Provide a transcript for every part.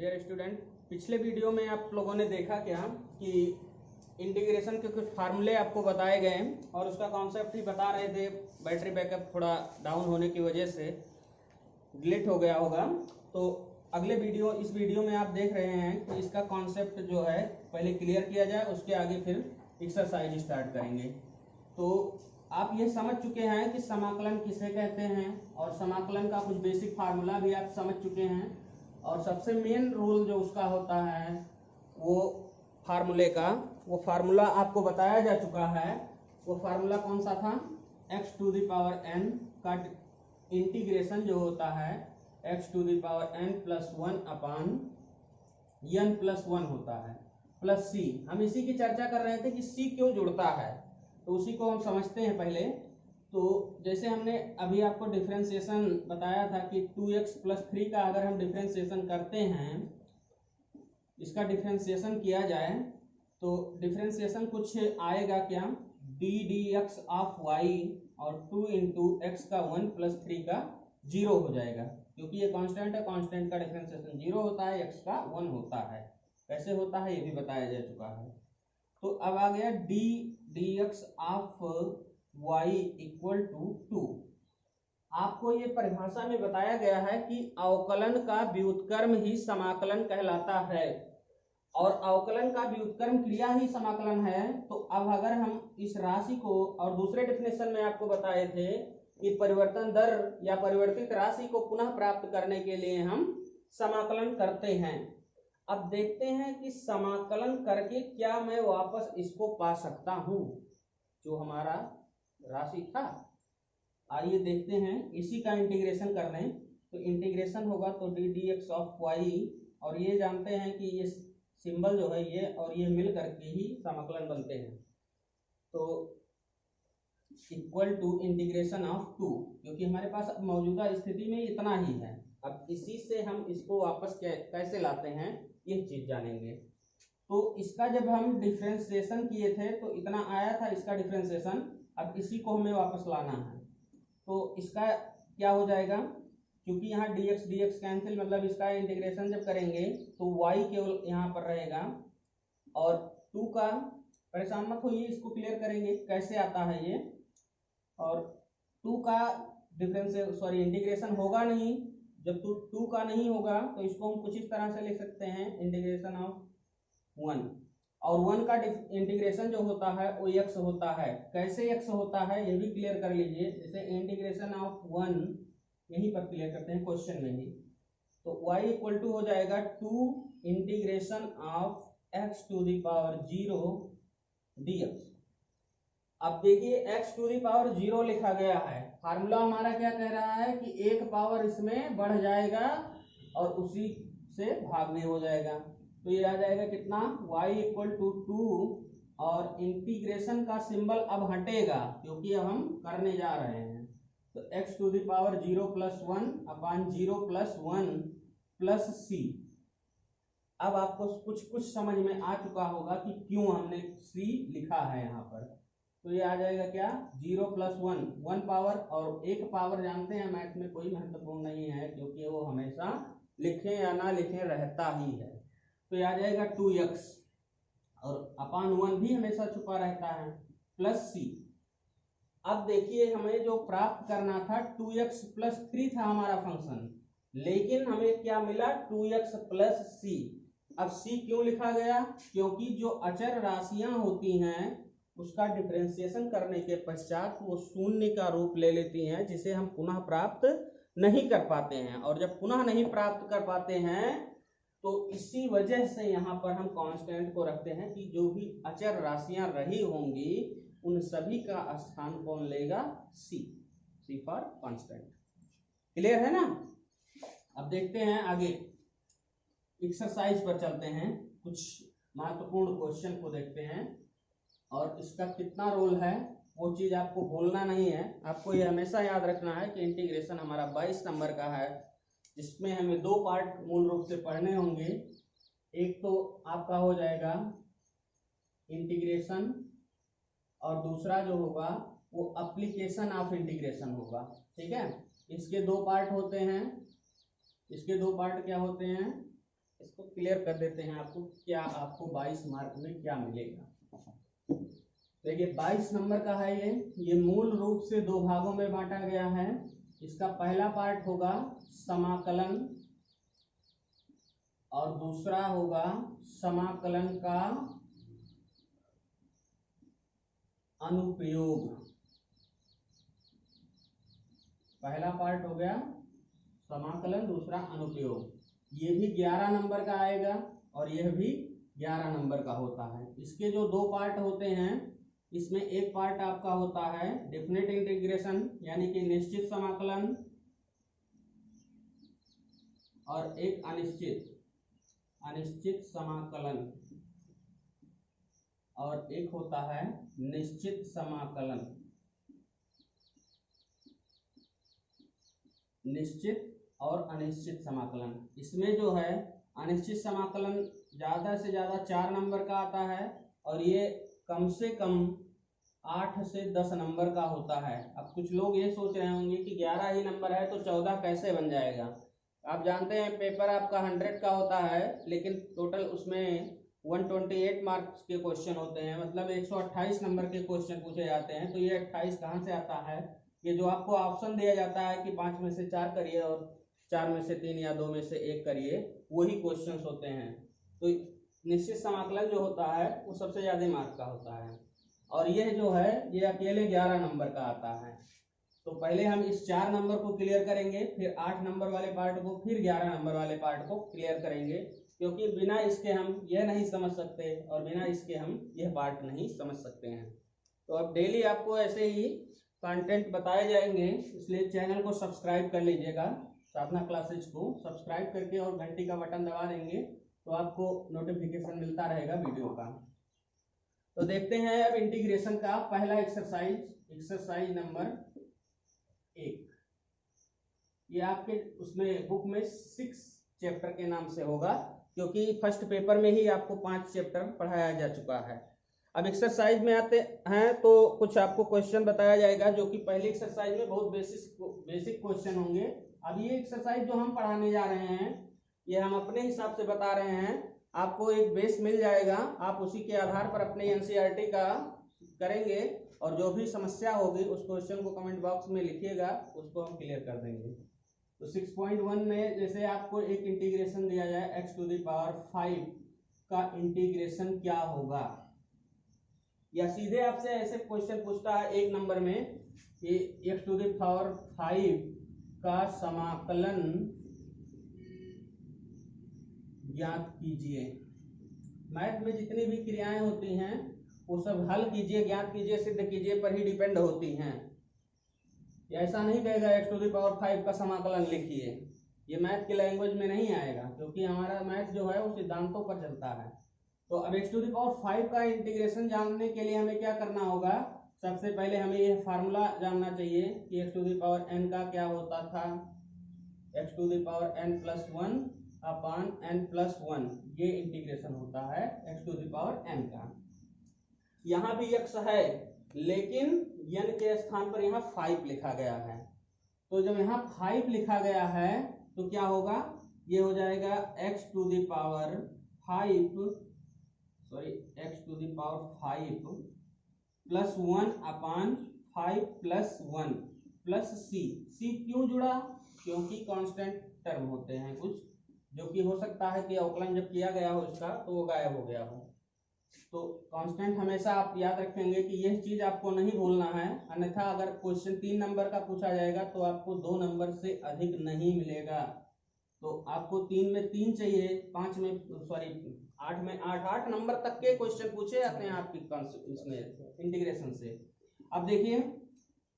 Dear student, पिछले video में आप लोगों ने देखा क्या कि इंटीग्रेशन के कुछ फार्मूले आपको बताए गए और उसका कॉन्सेप्ट ही बता रहे थे। बैटरी बैकअप थोड़ा डाउन होने की वजह से डिलीट हो गया होगा। तो अगले वीडियो इस वीडियो में आप देख रहे हैं कि इसका कॉन्सेप्ट जो है पहले क्लियर किया जाए, उसके आगे फिर एक्सरसाइज स्टार्ट करेंगे। तो आप ये समझ चुके हैं कि समाकलन किसे कहते हैं और समाकलन का कुछ बेसिक फार्मूला भी आप समझ चुके हैं, और सबसे मेन रूल जो उसका होता है वो फार्मूले का, वो फार्मूला आपको बताया जा चुका है। वो फार्मूला कौन सा था? x to the power n का इंटीग्रेशन जो होता है x to the power n plus 1 upon n plus 1 होता है, प्लस c। हम इसी की चर्चा कर रहे थे कि c क्यों जुड़ता है, तो उसी को हम समझते हैं पहले। तो जैसे हमने अभी आपको डिफरेंशिएशन बताया था कि 2x प्लस 3 का अगर हम डिफरेंशिएशन करते हैं, इसका डिफरेंशिएशन किया जाए तो डिफरेंशिएशन कुछ आएगा क्या, d dx ऑफ y और 2 इंटू एक्स का 1 प्लस 3 का 0 हो जाएगा, क्योंकि ये कांस्टेंट है। कांस्टेंट का डिफरेंशिएशन 0 होता है, x का 1 होता है। कैसे होता है ये भी बताया जा चुका है। तो अब आ गया d dx of y equal to 2। आपको ये परिभाषा में बताया गया है कि अवकलन का व्युत्क्रम ही समाकलन कहलाता है, और अवकलन का व्युत्क्रम क्रिया ही समाकलन है। तो अब अगर हम इस राशि को, और दूसरे डेफिनेशन में आपको बताए थे कि परिवर्तन दर या परिवर्तित राशि को पुनः प्राप्त करने के लिए हम समाकलन करते हैं। अब देखते हैं कि समाकलन करके क्या मैं वापस इसको पा सकता हूं जो हमारा राशि था। आइए देखते हैं, इसी का इंटीग्रेशन कर लें। तो इंटीग्रेशन होगा तो d d x of y, और ये जानते हैं कि ये सिंबल जो है ये और ये मिल करके ही समाकलन बनते हैं। तो इक्वल टू इंटीग्रेशन ऑफ 2, क्योंकि हमारे पास मौजूदा स्थिति में इतना ही है। अब इसी से हम इसको वापस कैसे लाते हैं ये चीज जानेंगे। तो इसका जब हम डिफरेंशिएशन किए थे तो इतना आया था इसका डिफरेंशिएशन, अब इसी को हमें वापस लाना है। तो इसका क्या हो जाएगा, क्योंकि यहाँ dx dx कैंसिल, मतलब इसका इंटीग्रेशन जब करेंगे तो y केवल यहाँ पर रहेगा, और 2 का परेशान मत होइए, इसको क्लियर करेंगे कैसे आता है ये। और 2 का इंटीग्रेशन होगा नहीं, जब 2 का नहीं होगा तो इसको हम कुछ इस तरह से लिख सकते हैं, इंटीग्रेशन ऑफ 1, और 1 का इंटीग्रेशन जो होता है वो x होता है। कैसे x होता है ये भी क्लियर कर लीजिए। जैसे इंटीग्रेशन ऑफ 1 यहीं पर क्लियर करते हैं क्वेश्चन में ही। तो y इक्वल टू हो जाएगा 2 integration of x to the power 0 dx। अब देखिए x टू द पावर 0 लिखा गया है, फार्मूला हमारा क्या कह रहा है कि एक पावर इसमें बढ़ जाएगा और उसी से भाग में हो जाएगा। तो ये आ जाएगा कितना, y इक्वल टू 2, और इंटीग्रेशन का सिंबल अब हटेगा क्योंकि अब हम करने जा रहे हैं। तो x to the power 0 plus 1 upon 0 plus 1 plus c। अब आपको कुछ समझ में आ चुका होगा कि क्यों हमने c लिखा है यहाँ पर। तो ये आ जाएगा क्या, 0 प्लस 1, 1 पावर, और एक पावर जानते हैं मैथ में कोई महत्वपूर्ण नहीं है, क्योंकि वो हमेशा लिखें या ना लिखें रहता ही है। तो ये आ जाएगा 2x, और अपान 1 भी हमेशा छुपा रहता है, प्लस c। अब देखिए हमें जो प्राप्त करना था 2x प्लस 3 था हमारा फंक्शन, लेकिन हमें क्या मिला, 2x प्लस c। अब c क्यों लिखा गया, क्योंकि जो अचर राशियां होती हैं उसका डिफरेंशिएशन करने के पश्चात वो शून्य का रूप ले लेती हैं, जिसे हम पुनः प्राप्त नहीं कर पाते हैं। और जब पुनः नहीं प्राप्त कर पाते हैं तो इसी वजह से यहाँ पर हम कांस्टेंट को रखते हैं कि जो भी अचर राशियां रही होंगी उन सभी का स्थान कौन लेगा, c फॉर कांस्टेंट। क्लियर है ना। अब देखते हैं आगे, एक्सरसाइज पर चलते हैं, कुछ महत्वपूर्ण क्वेश्चन को देखते हैं, और इसका कितना रोल है वो चीज आपको भूलना नहीं है। आपको ये हमेशा याद रखना है कि इंटीग्रेशन हमारा 22 नंबर का है, जिसमें हमें 2 पार्ट मूल रूप से पढ़ने होंगे। एक तो आपका हो जाएगा इंटीग्रेशन, और दूसरा जो होगा वो एप्लीकेशन ऑफ इंटीग्रेशन होगा। ठीक है, इसके 2 पार्ट होते हैं। इसके 2 पार्ट क्या होते हैं, इसको क्लियर कर देते हैं आपको क्या, आपको 22 मार्क में क्या मिलेगा। देखिए 22 नंबर का है ये मूल रूप से दो भागों में बांटा गया है। इसका पहला पार्ट होगा समाकलन और दूसरा होगा समाकलन का अनुप्रयोग। पहला पार्ट हो गया समाकलन, दूसरा अनुप्रयोग। ये भी 11 नंबर का आएगा और यह भी 11 नंबर का होता है। इसके जो दो पार्ट होते हैं, इसमें एक पार्ट आपका होता है डेफिनेट इंटीग्रेशन यानी कि निश्चित समाकलन, और एक अनिश्चित समाकलन, और एक होता है निश्चित समाकलन। निश्चित और अनिश्चित समाकलन। इसमें जो है अनिश्चित समाकलन ज्यादा से ज्यादा 4 नंबर का आता है और ये कम से कम 8 से 10 नंबर का होता है। अब कुछ लोग ये सोच रहे होंगे कि 11 ही नंबर है तो 14 कैसे बन जाएगा। आप जानते हैं पेपर आपका 100 का होता है, लेकिन टोटल उसमें 128 मार्क्स के क्वेश्चन होते हैं, मतलब 128 नंबर के क्वेश्चन पूछे जाते हैं। तो ये 28 कहाँ से आता है? ये जो आपको ऑप्शन दिया जाता है कि 5 में से 4 करिए और 4 में से 3 या 2 में से 1 करिए, वही क्वेश्चंस होते हैं। तो निश्चित समाकलन जो होता है वो सबसे ज्यादा मार्क का होता है, और यह जो है ये अकेले 11 नंबर का आता है। तो पहले हम इस 4 नंबर को क्लियर करेंगे, फिर 8 नंबर वाले पार्ट को, फिर 11 नंबर वाले पार्ट को क्लियर करेंगे, क्योंकि बिना इसके हम यह नहीं समझ सकते और बिना इसके हम यह पार्ट नहीं समझ सकते हैं। तो अब डेली आपको ऐसे ही कंटेंट बताए जाएंगे, इसलिए चैनल को सब्सक्राइब कर लीजिएगा। साधना क्लासेज को सब्सक्राइब करके और घंटी का बटन दबा देंगे तो आपको नोटिफिकेशन मिलता रहेगा वीडियो का। तो देखते हैं अब इंटीग्रेशन का पहला एक्सरसाइज नंबर 1। ये आपके उसमें बुक में 6 चैप्टर के नाम से होगा, क्योंकि फर्स्ट पेपर में ही आपको 5 चैप्टर पढ़ाया जा चुका है। अब एक्सरसाइज में आते हैं तो कुछ आपको क्वेश्चन बताया जाएगा, जो कि पहली एक्सरसाइज में बहुत बेसिक क्वेश्चन होंगे। अब ये एक्सरसाइज जो हम पढ़ाने जा रहे हैं ये हम अपने हिसाब से बता रहे हैं। आपको एक बेस मिल जाएगा, आप उसी के आधार पर अपने एनसीईआरटी का करेंगे और जो भी समस्या होगी उस क्वेश्चन को कमेंट बॉक्स में लिखिएगा, उसको हम क्लियर कर देंगे। तो 6.1 में जैसे आपको एक इंटीग्रेशन दिया जाए x⁵ का इंटीग्रेशन क्या होगा, या सीधे आपसे ऐसे क्वेश्चन पूछता है 1 नंबर में कि x⁵ का समाकलन ज्ञात कीजिए। मैथ में जितनी भी क्रियाएं होती हैं वो सब हल कीजिए, ज्ञात कीजिए, सिद्ध कीजिए पर ही डिपेंड होती हैं। ऐसा नहीं कहेगा x⁵ का समाकलन लिखिए, ये मैथ की लैंग्वेज में नहीं आएगा, क्योंकि हमारा मैथ जो है वो सिद्धांतों पर चलता है। तो अब x⁵ का इंटीग्रेशन जानने के लिए हमें क्या करना होगा? सबसे पहले हमें यह फार्मूला जानना चाहिए कि xn का क्या होता था, xn+1 अपान n+1, ये इंटीग्रेशन होता है xn का। यहाँ भी x है लेकिन n के स्थान पर यहाँ 5 लिखा गया है। तो जब यहाँ 5 लिखा गया है तो क्या होगा? ये हो जाएगा x⁵ +1 अपान 5+1 प्लस c क्यों जुड़ा? क्योंकि कांस्टेंट टर्म होते हैं कुछ, जो कि हो सकता है कि अवकलन जब किया गया हो इसका तो वो गायब हो गया हो। तो कांस्टेंट हमेशा आप याद रखेंगे कि यह चीज आपको नहीं भूलना है, अन्यथा अगर क्वेश्चन 3 नंबर का पूछा जाएगा तो आपको 2 नंबर से अधिक नहीं मिलेगा। तो आपको 3 में 3 चाहिए, 8 में 8 नंबर तक के क्वेश्चन पूछे जाते हैं आपकी इसमें इंटीग्रेशन से। अब देखिए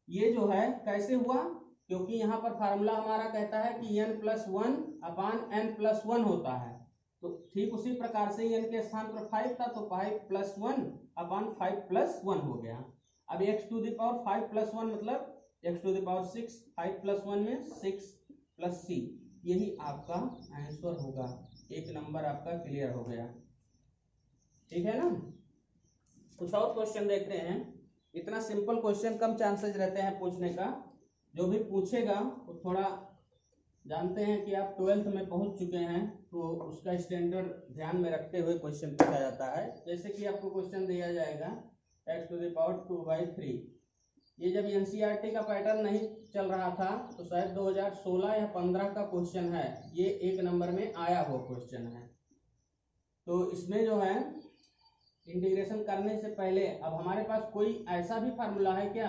ये जो है कैसे हुआ, क्योंकि यहाँ पर फार्मूला हमारा कहता है कि n+1 अपान n+1 होता है। तो ठीक उसी प्रकार से n के स्थान पर 5 था तो 5+1 अपान 5+1 हो गया। अब x⁵ मतलब x⁵, 5+1 में 6 + c, यही आपका आंसर होगा। 1 नंबर आपका क्लियर हो गया, ठीक है ना। कुछ और क्वेश्चन देखते हैं। इतना सिंपल क्वेश्चन कम चांसेस रहते हैं पूछने का, जो भी पूछेगा वो थोड़ा जानते हैं कि आप 12th में पहुंच चुके हैं, तो उसका स्टैंडर्ड ध्यान में रखते हुए क्वेश्चन पूछा जाता है। जैसे कि आपको क्वेश्चन दिया जाएगा x⁴ ये जब एनसीईआरटी का पैटर्न नहीं चल रहा था तो शायद 2016 या 15 का क्वेश्चन है, ये 1 नंबर में आया हुआ क्वेश्चन है। तो इसमें जो है इंटीग्रेशन करने से पहले अब हमारे पास कोई ऐसा भी फार्मूला है क्या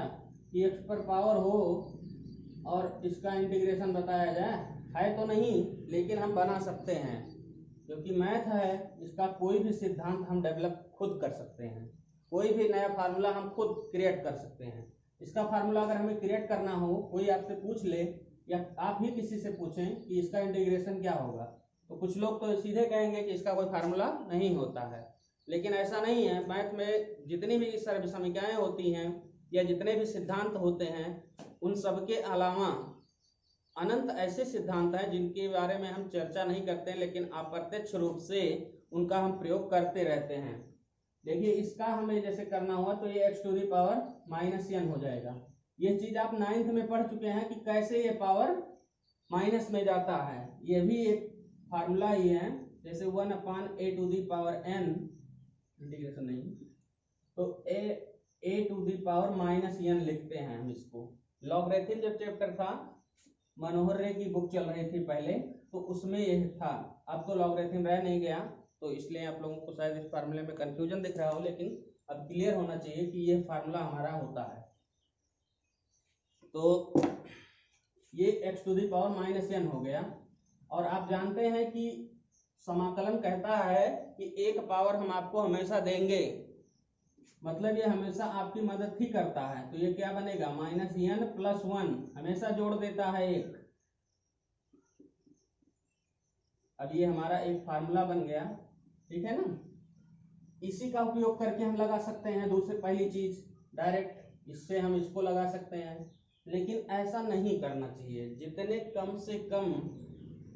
कि x पर पावर हो और इसका इंटीग्रेशन बताया जाए? है तो नहीं, लेकिन हम बना सकते हैं, क्योंकि मैथ है, इसका कोई भी सिद्धांत हम डेवलप खुद कर सकते हैं, कोई भी नया फार्मूला हम खुद क्रिएट कर सकते हैं। इसका फार्मूला अगर हमें क्रिएट करना हो, कोई आपसे पूछ ले या आप ही किसी से पूछें कि इसका इंटीग्रेशन क्या होगा, तो कुछ लोग तो सीधे कहेंगे कि इसका कोई फार्मूला नहीं होता है, लेकिन ऐसा नहीं है। मैथ में जितनी भी समीकरणाएं होती हैं या जितने भी सिद्धांत होते हैं, उन सब के अलावा अनंत ऐसे सिद्धांत हैं जिनके बारे में हम चर्चा नहीं करते, लेकिन अप्रत्यक्ष रूप से उनका हम प्रयोग करते रहते हैं। देखिए, इसका हमें जैसे करना हुआ तो ये x⁻n हो जाएगा। ये चीज आप 9th में पढ़ चुके हैं कि कैसे ये पावर माइनस में जाता है। ये भी एक फार्मूला ही है, जैसे 1/a⁴n इंटीग्रेशन नहीं तो a⁻n लिखते हैं हम इसको। लॉगरिथम जब चैप्टर था, मनोहर रे की बुक चल रही थी पहले, तो उसमें यह था। अब तो लॉगरिथम रह नहीं गया, तो इसलिए आप लोगों को शायद इस फार्मूले में कंफ्यूजन दिख रहा हो, लेकिन अब क्लियर होना चाहिए कि यह फार्मूला हमारा होता है। तो ये x⁻n हो गया। और आप जानते हैं कि समाकलन कहता है कि एक पावर हम आपको हमेशा देंगे, मतलब ये हमेशा आपकी मदद ही करता है। तो ये क्या बनेगा, -n+1, हमेशा जोड़ देता है एक। अब ये हमारा एक फार्मूला बन गया, ठीक है ना। इसी का उपयोग करके हम लगा सकते हैं दूसरी पहली चीज, डायरेक्ट इससे हम इसको लगा सकते हैं, लेकिन ऐसा नहीं करना चाहिए। जितने कम से कम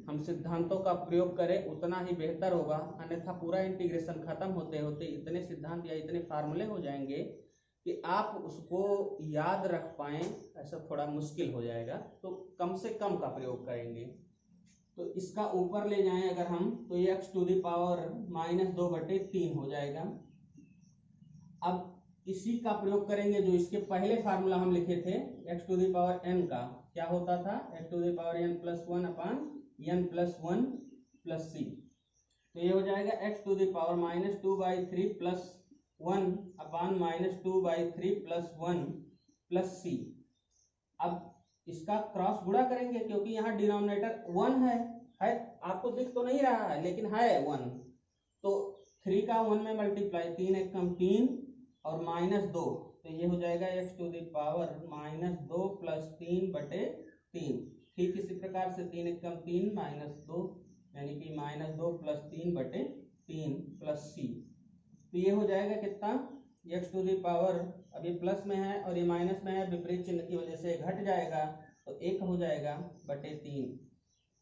हम सिद्धांतों का प्रयोग करें उतना ही बेहतर होगा, अन्यथा पूरा इंटीग्रेशन खत्म होते होते इतने सिद्धांत या इतने फार्मूले हो जाएंगे कि आप उसको याद रख पाएं, ऐसा थोड़ा मुश्किल हो जाएगा। तो कम से कम का प्रयोग करेंगे। तो इसका ऊपर ले जाएं अगर हम, तो ये x⁻−2/3 हो जाएगा। अब इसी का प्रयोग करेंगे जो इसके पहले फार्मूला हम लिखे थे x⁻n का, क्या होता था, x⁻n+1/n+1+c। तो ये हो जाएगा x⁻²/-2/3+1/-2/3+1+c। अब इसका क्रॉस गुणा करेंगे, क्योंकि यहाँ डिनोमिनेटर 1 है, आपको दिख तो नहीं रहा है लेकिन है 1। तो 3 का 1 में मल्टीप्लाई, 3 × 1 = 3 और -2, तो ये हो जाएगा x⁻−2 + 3/3। ठीक इसी प्रकार से 3 × 1 = 3 -2, यानी कि -2 + 3/3+c। तो ये हो जाएगा कितना, x⁻, अब ये प्लस में है और ये माइनस में है, विपरीत चिन्ह की वजह से घट जाएगा, तो 1 हो जाएगा बटे 3।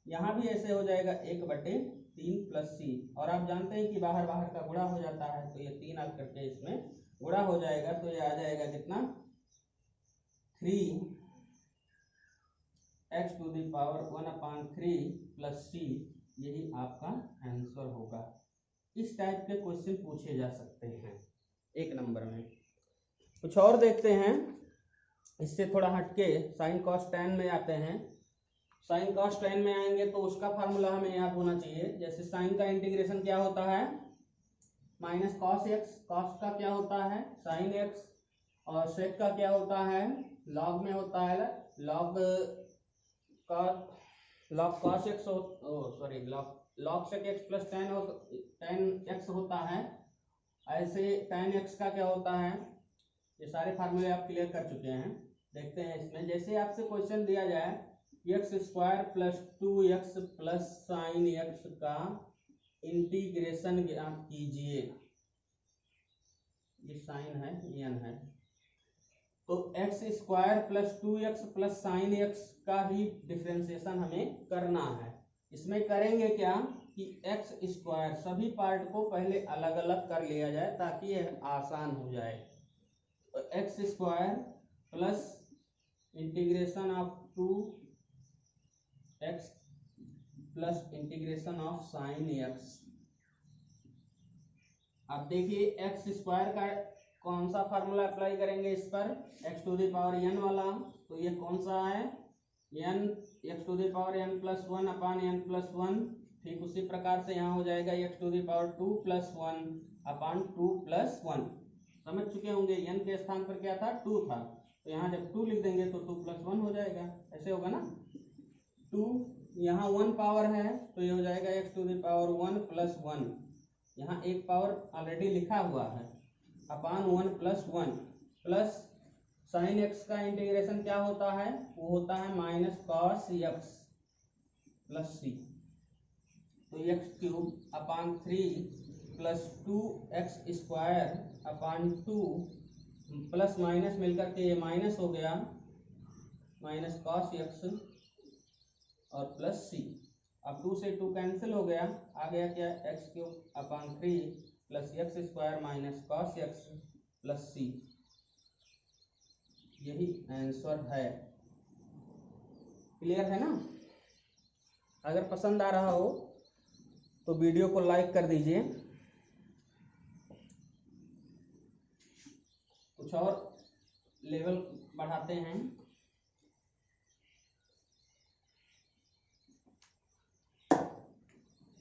यहाँ भी ऐसे हो जाएगा 1/3+c। और आप जानते हैं कि बाहर बाहर का गुणा हो जाता है, तो ये 3 आकर के इसमें गुणा हो जाएगा, तो ये आ जाएगा कितना, 3x⁻1/3+c। यही आपका आंसर होगा। इस टाइप के क्वेश्चन पूछे जा सकते हैं 1 नंबर में। कुछ और देखते हैं, इससे थोड़ा हटके sin cos tan में आते हैं। sin cos tan में आएंगे तो उसका फार्मूला हमें याद होना चाहिए। जैसे sin का इंटीग्रेशन क्या होता है, -cos x, cos का क्या होता है sin x, और sec का क्या होता है, log में होता है, log cos x log sec x + tan x होता है। ऐसे tan x का क्या होता है, ये सारे फार्मूले आप क्लियर कर चुके हैं। देखते हैं इसमें, जैसे आपसे क्वेश्चन दिया जाए x² + 2x + sin x का इंटीग्रेशन ज्ञात कीजिए। ये साइन है, n है, तो x² + 2x + sin x का ही डिफरेंशिएशन हमें करना है। इसमें करेंगे क्या कि x² सभी पार्ट को पहले अलग अलग कर लिया जाए ताकि यह आसान हो जाए। तो x² + integration of 2x plus integration of sine x. अब देखिए एक्स स्क्वायर का कौन सा फार्मूला अप्लाई करेंगे इस पर, x to the power n वाला। तो ये कौन सा है, n x to the power n plus one upon n plus one. ठीक उसी प्रकार से यहाँ हो जाएगा x to the power two plus one upon two plus one. समझ चुके होंगे, एन के स्थान पर क्या था, टू था, तो यहाँ जब टू लिख देंगे तो टू प्लस वन हो जाएगा, ऐसे होगा ना। टू यहाँ वन पावर है तो ये हो जाएगा x to the power one plus one, यहाँ एक पावर ऑलरेडी लिखा हुआ है, upon one plus one, plus sine x का इंटीग्रेशन क्या होता है, वो होता है minus cos x plus c. तो x cube upon three plus two x square upon two, plus minus मिलकर के ये माइनस हो गया, माइनस कॉस एक्स और प्लस सी। अब टू से टू कैंसिल हो गया, आ गया क्या, x cube upon three plus x square minus cos x plus c. यही आंसर है। क्लियर है ना। अगर पसंद आ रहा हो तो वीडियो को लाइक कर दीजिए। कुछ और लेवल बढ़ाते हैं।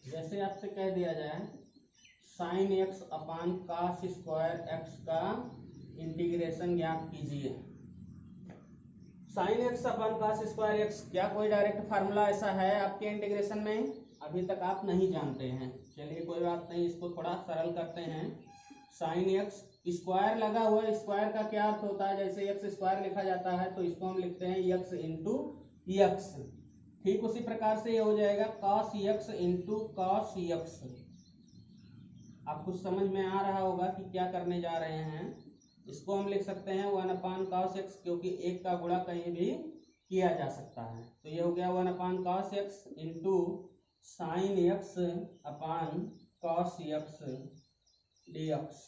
जैसे आपसे कह दिया जाए साइन एक्स अपान कास स्क्वायर एक्स का इंटीग्रेशन ज्ञात कीजिए। साइन एक्स अपान कास स्क्वायर एक्स, क्या कोई डायरेक्ट फार्मूला ऐसा है आपके इंटीग्रेशन में, अभी तक आप नहीं जानते हैं। चलिए कोई बात नहीं, इसको थोड़ा सरल करते हैं। साइन एक्स स्क्वायर लगा हुआ है, स्क्वायर का क्या अर्थ होता है, जैसे एक्स स्क्वायर लिखा जाता है तो इसको हम लिखते हैं एक्स इंटू एक्स। ठीक उसी प्रकार से ये हो जाएगा cos x into cos x. आप कुछ समझ में आ रहा होगा कि क्या करने जा रहे हैं। इसको हम लिख सकते हैं वन अपान कॉस एक्स, क्योंकि एक का गुणा कहीं भी किया जा सकता है। तो ये हो गया one upon cos x into sine x अपान cos x D x.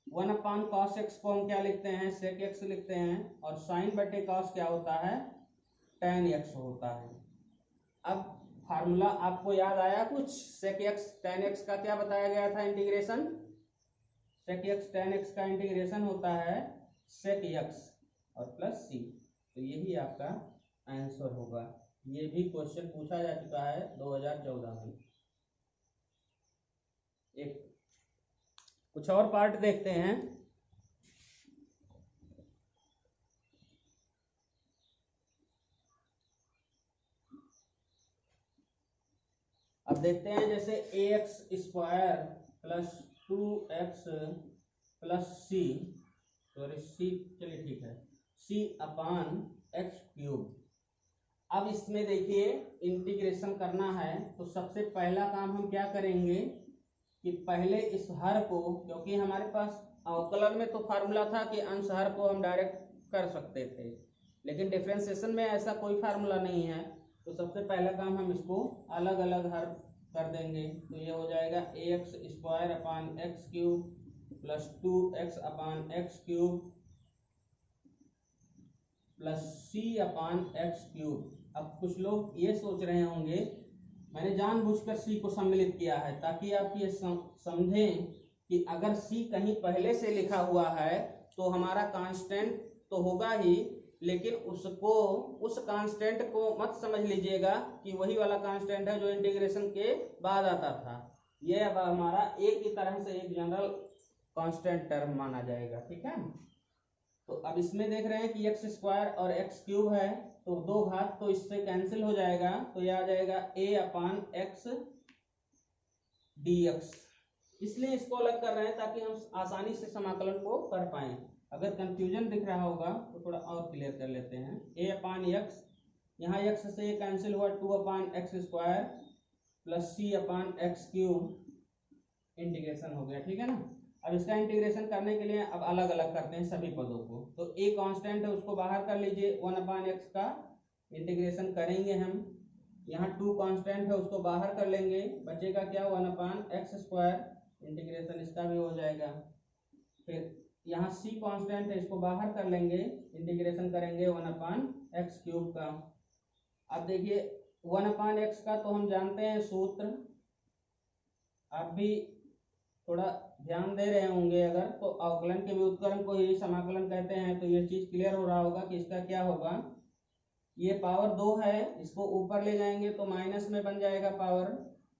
One upon cos x को हम क्या लिखते हैं, सेक एक्स लिखते हैं, और साइन बटे कॉस क्या होता है, tan x होता है। अब फार्मूला आपको याद आया कुछ, sec x tan x का क्या बताया गया था integration, sec x tan x का इंटीग्रेशन होता है sec x और प्लस c। तो यही आपका आंसर होगा। ये भी क्वेश्चन पूछा जा चुका है 2014 में। एक कुछ और पार्ट देखते हैं। अब देखते हैं जैसे a x square plus two x plus c, sorry c, चलिए ठीक है, सी अपान एक्स क्यूब। अब इसमें देखिए इंटीग्रेशन करना है तो सबसे पहला काम हम क्या करेंगे कि पहले इस हर को, क्योंकि हमारे पास अवकलन में तो फार्मूला था कि अंश हर को हम डायरेक्ट कर सकते थे, लेकिन डिफरेंशिएशन में ऐसा कोई फार्मूला नहीं है। तो सबसे पहला काम हम इसको अलग अलग हर कर देंगे। तो ये हो जाएगा a x square upon x cube plus two x upon x cube plus c upon x cube. अब कुछ लोग ये सोच रहे होंगे मैंने जानबूझकर सी को सम्मिलित किया है ताकि आप ये समझें कि अगर सी कहीं पहले से लिखा हुआ है तो हमारा कांस्टेंट तो होगा ही, लेकिन उसको, उस कांस्टेंट को मत समझ लीजिएगा कि वही वाला कांस्टेंट है जो इंटीग्रेशन के बाद आता था। ये अब हमारा एक ही तरह से एक जनरल कांस्टेंट टर्म माना जाएगा। ठीक है। तो अब इसमें देख रहे हैं कि एक्स स्क्वायर और एक्स क्यूब है, तो दो घात तो इससे कैंसिल हो जाएगा, तो यह आ जाएगा ए अपान एक्स डी एक्स। इसलिए इसको अलग कर रहे हैं ताकि हम आसानी से समाकलन को कर पाएं। अगर कंफ्यूजन दिख रहा होगा तो थोड़ा और क्लियर कर लेते हैं। ए अपान एक्स, यहाँ एक्स से कैंसिल हुआ, two upon x square plus c upon x cube integration हो गया। ठीक है ना। अब इसका इंटीग्रेशन करने के लिए अब अलग अलग करते हैं सभी पदों को। तो ए कांस्टेंट है उसको बाहर कर लीजिए, वन अपान एक्स का इंटीग्रेशन करेंगे हम। यहाँ टू कांस्टेंट है उसको बाहर कर लेंगे, बचेगा क्या, one upon x square, integration इसका भी हो जाएगा। फिर यहाँ सी कांस्टेंट है इसको बाहर कर लेंगे, इंटीग्रेशन करेंगे वन अपान एक्स क्यूब का। अब देखिए 1/x का तो हम जानते हैं सूत्र, आप भी थोड़ा ध्यान दे रहे होंगे अगर, तो अवकलन के व्युत्क्रम को ही समाकलन कहते हैं। तो ये चीज क्लियर हो रहा होगा कि इसका क्या होगा। ये पावर 2 है, इसको ऊपर ले जाएंगे तो माइनस में बन जाएगा पावर,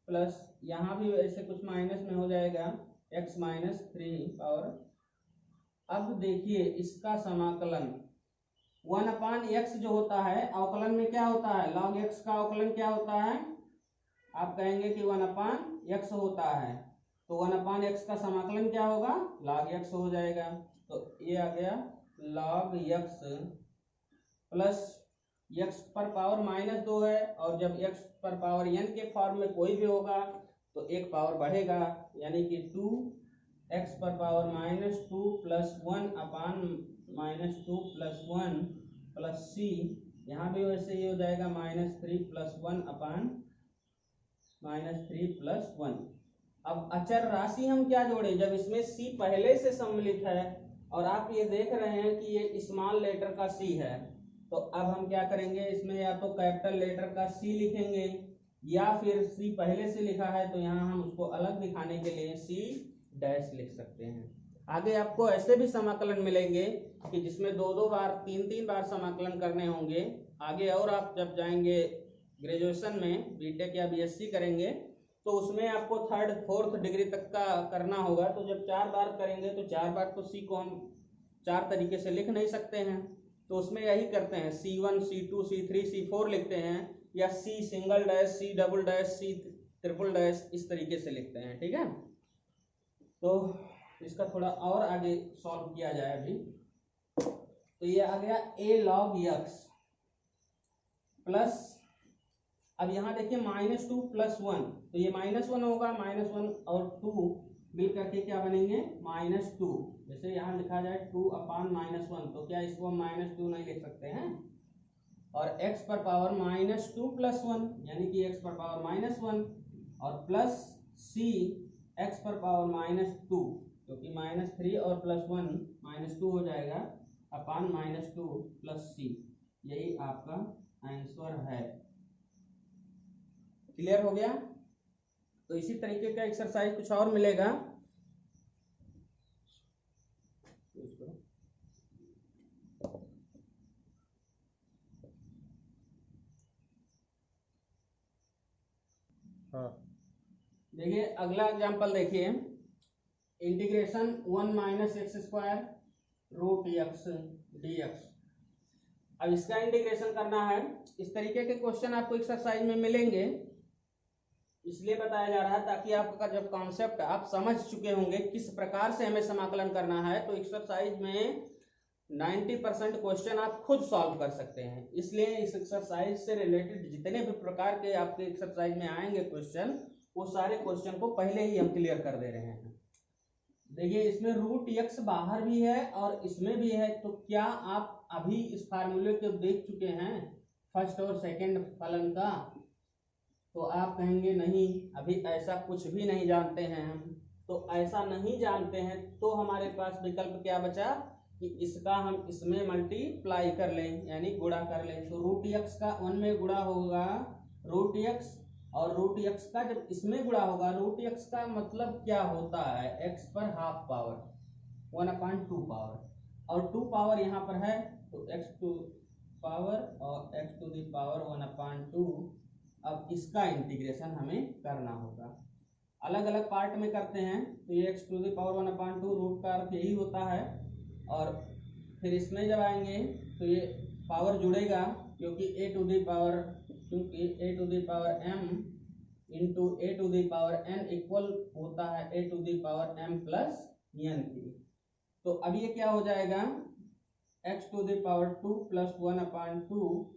प्लस यहाँ भी ऐसे कुछ माइनस में हो जाएगा x माइनस 3 पावर। अब देखिए इसका समाकलन 1/x जो होता है अवकलन में क्या होता है, log x का अवकलन क्या होता है, आप कहेंगे कि 1/x होता है, तो 1/x का समाकलन क्या होगा, log x हो जाएगा। तो ये आ गया log x प्लस x पर पावर -2 है, और जब x पर पावर n के फॉर्म में कोई भी होगा तो एक पावर बढ़ेगा, यानी कि 2x पर power -2 plus 1/-2 plus 1 plus c, यहाँ भी वैसे ही हो जाएगा -3 प्लस 1/-3 प्लस 1। अब अचर राशि हम क्या जोड़े, जब इसमें c पहले से सम्मिलित है और आप ये देख रहे हैं कि ये स्मॉल लेटर का c है, तो अब हम क्या करेंगे, इसमें या तो कैपिटल लेटर का c लिखेंगे, या फिर c पहले से लिखा है तो यहाँ हम उसको अलग दिखाने के लिए c डैश लिख सकते हैं। आगे आपको ऐसे भी समाकलन मिलेंगे कि जिसमें 2-2 बार 3-3 बार समाकलन करने होंगे आगे, और आप जब जाएंगे ग्रेजुएशन में बीटेक या बीएससी करेंगे तो उसमें आपको 3rd 4th डिग्री तक का करना होगा। तो जब 4 बार करेंगे तो 4 बार तो c को हम 4 तरीके से लिख नहीं सकते हैं, तो उसमें यही करते हैं C1 C2 C3 C4 लिखते हैं, या C single dash C double dash C triple dash इस तरीके से लिखते हैं। ठीक है, तो इसका थोड़ा और आगे सॉल्व किया जाए अभी। तो ये आ गया a log x प्लस, अब यहाँ देखिए -2 प्लस 1, तो ये -1 होगा, -1 और 2 मिल करके क्या बनेंगे -2। जैसे यहाँ लिखा जाए 2/-1, तो क्या इसको हम -2 नहीं लिख सकते हैं, और x पर पावर -2 प्लस 1 यानी कि x पर पावर -1, और प्लस c x पर पावर -2, क्योंकि -3 और +1 -2 हो जाएगा, (-2 प्लस c। यही आपका आंसर है। क्लियर हो गया। तो इसी तरीके का एक्सरसाइज कुछ और मिलेगा, देखिए अगला एग्जांपल देखिए, इंटीग्रेशन 1 - x² √x dx। अब इसका इंटीग्रेशन करना है। इस तरीके के क्वेश्चन आपको एक्सरसाइज में मिलेंगे, इसलिए बताया जा रहा है ताकि आपका जब कॉन्सेप्ट आप समझ चुके होंगे किस प्रकार से हमें समाकलन करना है, तो एक्सरसाइज में 90% क्वेश्चन आप खुद सॉल्व कर सकते हैं। इसलिए इस एक्सरसाइज से रिलेटेड जितने भी प्रकार के आपके एक्सरसाइज में आएंगे क्वेश्चन, वो सारे क्वेश्चन को पहले ही हम क्लियर कर दे रहे हैं। देखिए इसमें √x बाहर भी है और इसमें भी है, तो क्या आप अभी इस फार्मूले को देख चुके हैं फर्स्ट और सेकंड फलन का, तो आप कहेंगे नहीं अभी ऐसा कुछ भी नहीं जानते हैं हम। तो ऐसा नहीं जानते हैं तो हमारे पास विकल्प क्या बचा कि इसका हम इसमें मल्टीप्लाई कर लें, यानी गुणा कर लें। तो √x का 1 में गुणा होगा √x, और √x का जब इसमें गुणा होगा, √x का मतलब क्या होता है, x पर हाफ पावर 1/2 पावर, और 2 पावर यहाँ पर है तो x टू पावर और x टू दी पावर 1/2। अब इसका इंटीग्रेशन हमें करना होगा, अलग अलग पार्ट में करते हैं। तो ये x to the power 1/2 root का अर्थ यही होता है, और फिर इसमें जब आएंगे तो ये पावर जुड़ेगा, क्योंकि a to the power m into a to the power n equal होता है a to the power m plus n की। तो अब ये क्या हो जाएगा, x to the power 2 plus 1/2।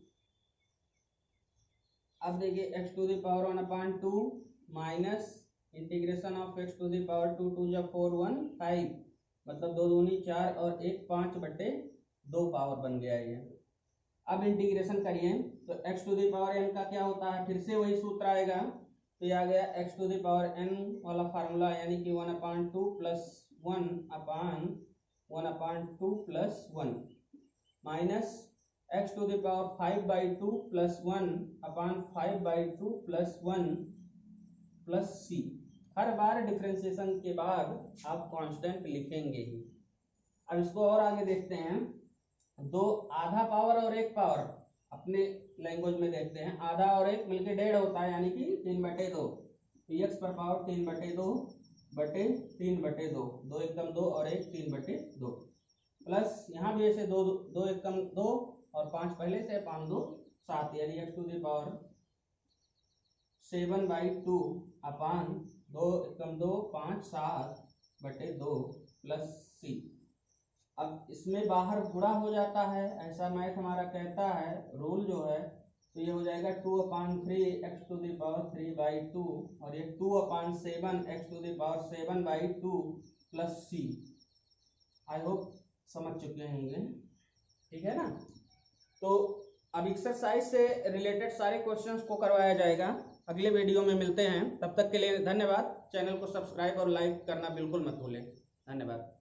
अब देखिए x to the power 1/2 minus integration of x to the power 2 2 जब 4 1 5, मतलब 2 दूनी 4 और 1 5/2 पावर बन गया ये। अब इंटीग्रेशन करिए तो x to the power n का क्या होता है, फिर से वही सूत्र आएगा। तो ये आ गया x to the power n वाला फार्मूला, यानी कि 1/2 plus 1/1/2 plus 1 minus x to the power 5/2 plus 1 upon 5/2 plus 1 plus c। हर बार डिफरेंशिएशन के बाद आप कांस्टेंट लिखेंगे ही। अब इसको और आगे देखते हैं। दो आधा पावर और एक पावर अपने लैंग्वेज में देखते हैं। आधा और एक मिलके 1.5 होता है, यानी कि 3/2। तो x पर पावर 3/2 बटे 3/2, 2 एकम 2 और 1 3/2 प्लस यहाँ भी ऐसे 2 2 एकम 2 और 5 पहले से 5 2 7, यानी x to the power 7/2 upon 2 Ekam 2 5 7/2 plus c। अब इसमें बाहर गुणा हो जाता है, ऐसा मैथ हमारा कहता है, रूल जो है। तो ये हो जाएगा 2/3 x टू द पावर 3/2 और ये 2/7 x to the power 7/2 plus c। I hope समझ चुके होंगे, ठीक है ना। तो अब एक्सरसाइज से रिलेटेड सारे क्वेश्चंस को करवाया जाएगा। अगले वीडियो में मिलते हैं, तब तक के लिए धन्यवाद। चैनल को सब्सक्राइब और लाइक करना बिल्कुल मत भूलें। धन्यवाद।